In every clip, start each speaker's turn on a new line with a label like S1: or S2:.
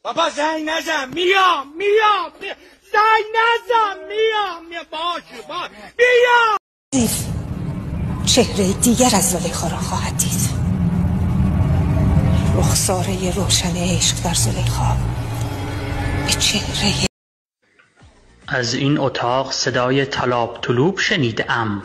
S1: بابا زنگ نزن، میام زنگ نزن، میام باشه بیا.
S2: چهره دیگر از زلیخا را خواهد دید. رخساره روشن عشق در زلیخا به چهره.
S3: از این اتاق صدای طلاب طلوب شنیدم.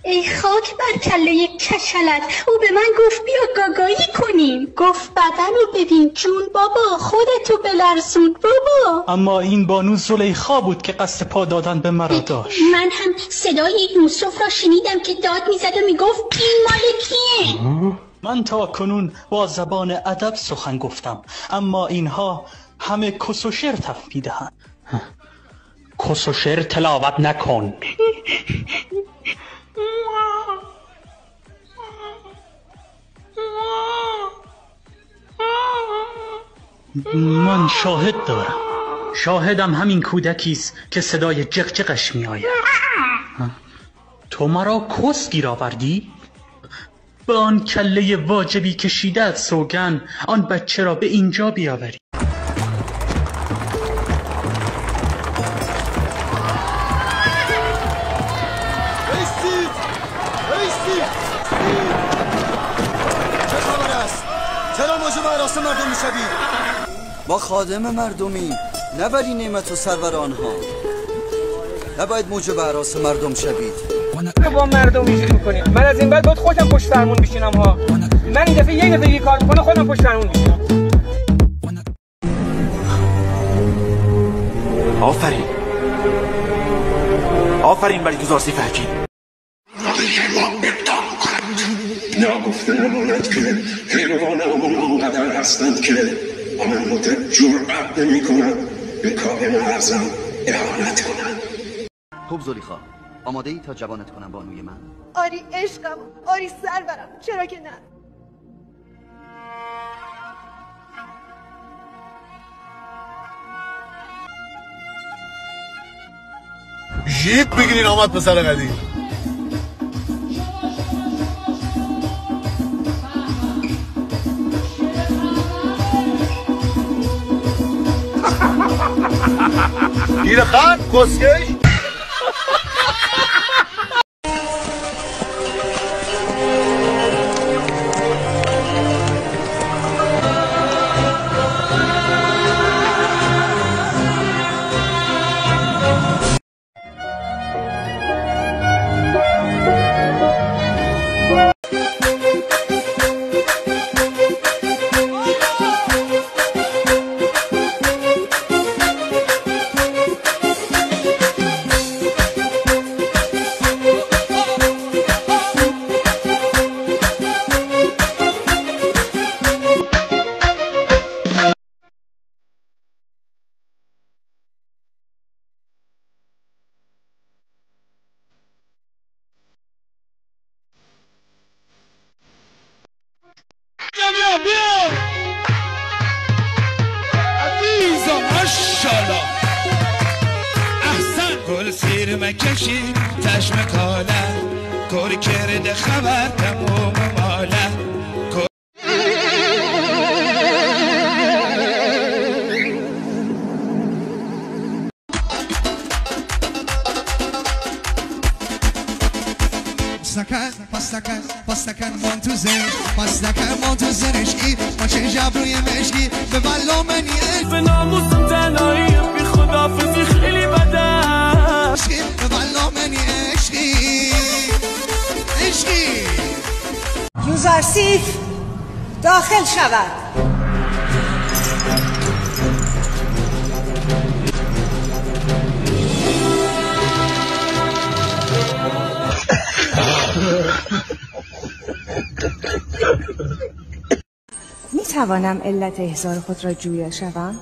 S4: ای خاک بر کله کچلت، او به من گفت بیا گاگایی کنیم. گفت بدنو ببین جون بابا، خودتو بلرزون بابا.
S5: اما این بانو زلیخا بود که قصد پا دادن به مرا داشت.
S4: من هم صدای یوسف را شنیدم که داد میزد و میگفت این مال کیه؟
S5: من تا کنون با زبان ادب سخن گفتم، اما اینها همه کس و شعر تف میدهند.
S3: کس و شعر تلاوت نکن.
S5: من شاهد دارم.
S3: شاهدم همین کودکیست که صدای جغجغش می آید. تو مرا کس گیر آوردی؟ به آن کله واجبی کشیدت سوگن آن بچه را به اینجا بیاوری.
S1: چه خبر است؟ چرا موجب مراسم مردم میشوید؟
S6: ما خادم مردمی، نه ولی نعمت و سرور آنها. نباید موجب مراسم مردم شوید.
S7: با مردم اینجوری میکنیم. من از این بعد باید خودم پشت فرمون بشینم ها. من این دفعه یه کار میکنم خودم پشت فرمون بشینم.
S1: آفرین برای گزارسی فحکیم.
S8: نگفته نماند که حیوانمون اونقدر هستند که عملات جرأت نمی کنند به کاهن اعظم اهانت کنند.
S6: خب زلیخا، آماده ای تا جوانت کنم بانوی من؟
S9: آری عشقم، آری سرورم، چرا که نه؟
S1: جیب بگیرین آمد پسر قدیم. گیر خان کسکش.
S10: گل سیر مکشی چشم کاله کار کرده خبر تموم ماله.
S11: پاستکن من تو زنشکی ما چه جب روی مشکی به بلا منی به ناموسم تنهایی بی خدافزی خیلی بده عشقی به بلا منی عشقی
S2: یوزرسیف داخل شود. می توانم علت احضار خود را جویا شوم؟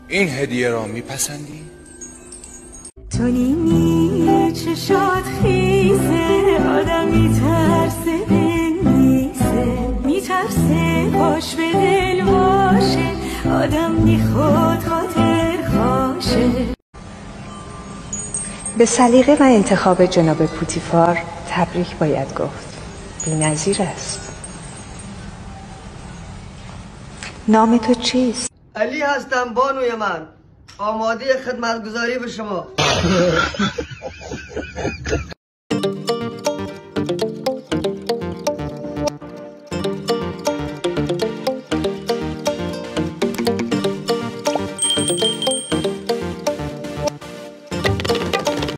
S1: این هدیه را میپسندی؟
S11: تو نیمی چشات خیزه آدم میترسه میترسه باش به دل باشه آدم میخواد خاطر خواشه. به سلیقه و انتخاب جناب پوتیفار تبریک باید گفت. بی‌نظیر است.
S2: نام تو چیست؟
S12: علی هستم بانوی من، آماده خدمتگزاری به شما.